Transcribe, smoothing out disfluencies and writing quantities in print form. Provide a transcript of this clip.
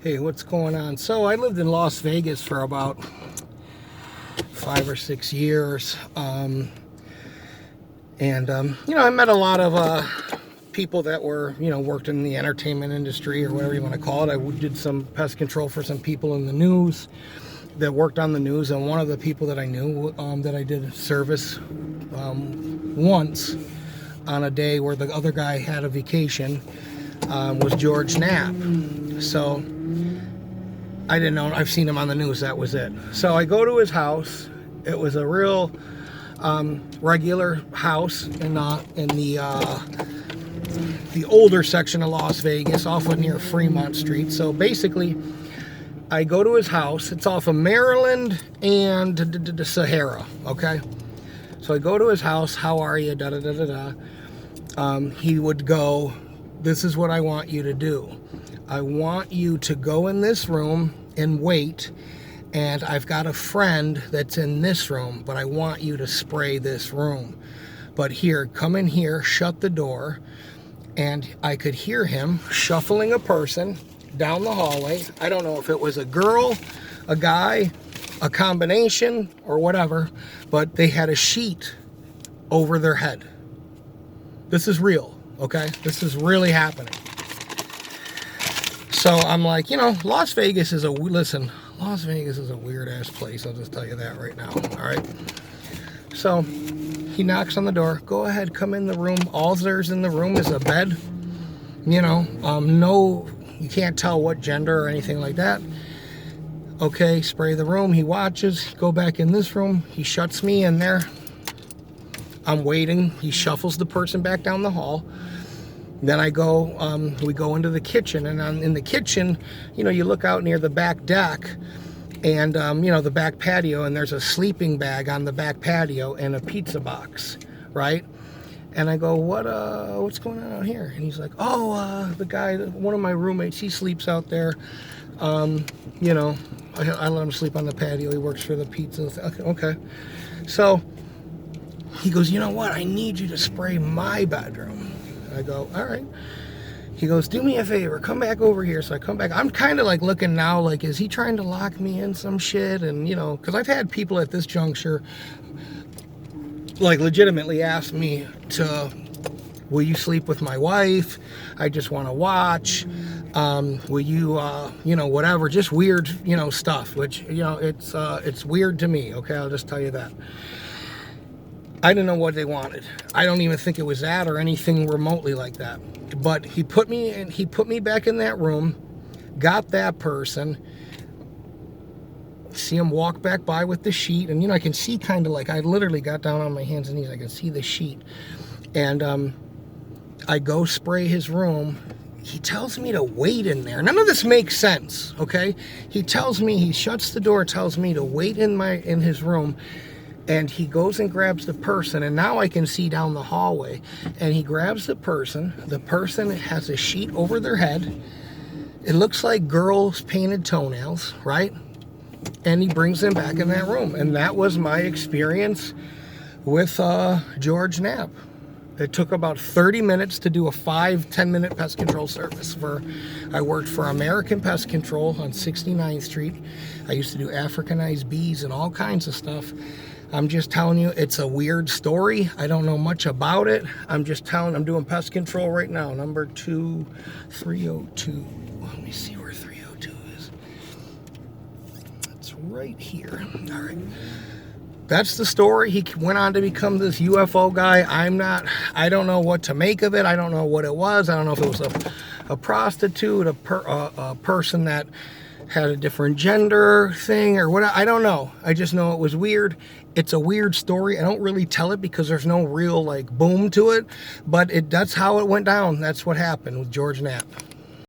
Hey, what's going on? So I lived in Las Vegas for about 5 or 6 years. I met a lot of people that were, worked in the entertainment industry or whatever you want to call it. I did some pest control for some people in the news that worked on the news. And one of the people that I knew that I did service once on a day where the other guy had a vacation was George Knapp. So I didn't know. I've seen him on the news. That was it. So I go to his house. It was a real regular house in the older section of Las Vegas, off of near Fremont Street. So basically, I go to his house. It's off of Maryland and Sahara. Okay. So I go to his house. How are you? Da da da da da. He would go, "This is what I want you to do. I want you to go in this room and wait, and I've got a friend that's in this room, but I want you to spray this room. But here, come in here, shut the door." And I could hear him shuffling a person down the hallway. I don't know if it was a girl, a guy, a combination, or whatever, but they had a sheet over their head. This is real, okay? This is really happening. So I'm like, Las Vegas is Las Vegas is a weird ass place. I'll just tell you that right now. All right. So he knocks on the door. "Go ahead, come in the room. All there's in the room is a bed. No, you can't tell what gender or anything like that. Okay, spray the room." He watches. Go back in this room. He shuts me in there. I'm waiting. He shuffles the person back down the hall. Then I go, we go into the kitchen, and in the kitchen, you look out near the back deck and, the back patio, and there's a sleeping bag on the back patio and a pizza box, right? And I go, what's going on out here? And he's like, the guy, one of my roommates, he sleeps out there. I let him sleep on the patio. He works for the pizza. Okay. So he goes, "You know what? I need you to spray my bedroom." I go, "All right." He goes, "Do me a favor, come back over here." So I come back. I'm kind of like looking now, like, is he trying to lock me in some shit? And, because I've had people at this juncture, like, legitimately ask me will you sleep with my wife? I just want to watch. Will you, whatever, just weird, stuff, which, it's weird to me. Okay. I'll just tell you that. I didn't know what they wanted. I don't even think it was that or anything remotely like that. But he put me back in that room, got that person, see him walk back by with the sheet, and I can see kind of like, I literally got down on my hands and knees. I can see the sheet. And I go spray his room. He tells me to wait in there. None of this makes sense, okay? He shuts the door, tells me to wait in his room. And he goes and grabs the person, and now I can see down the hallway. And he grabs the person. The person has a sheet over their head. It looks like girls' painted toenails, right? And he brings them back in that room. And that was my experience with George Knapp. It took about 30 minutes to do a 5-10 minute pest control service. I worked for American Pest Control on 69th Street. I used to do Africanized bees and all kinds of stuff. I'm just telling you, it's a weird story. I don't know much about it. I'm doing pest control right now. Number 302. Let me see where 302 is. It's right here. All right. That's the story. He went on to become this UFO guy. I don't know what to make of it. I don't know what it was. I don't know if it was a prostitute, a person that had a different gender thing or what. I don't know. I just know it was weird. It's a weird story. I don't really tell it because there's no real boom to it, but that's how it went down. That's what happened with George Knapp.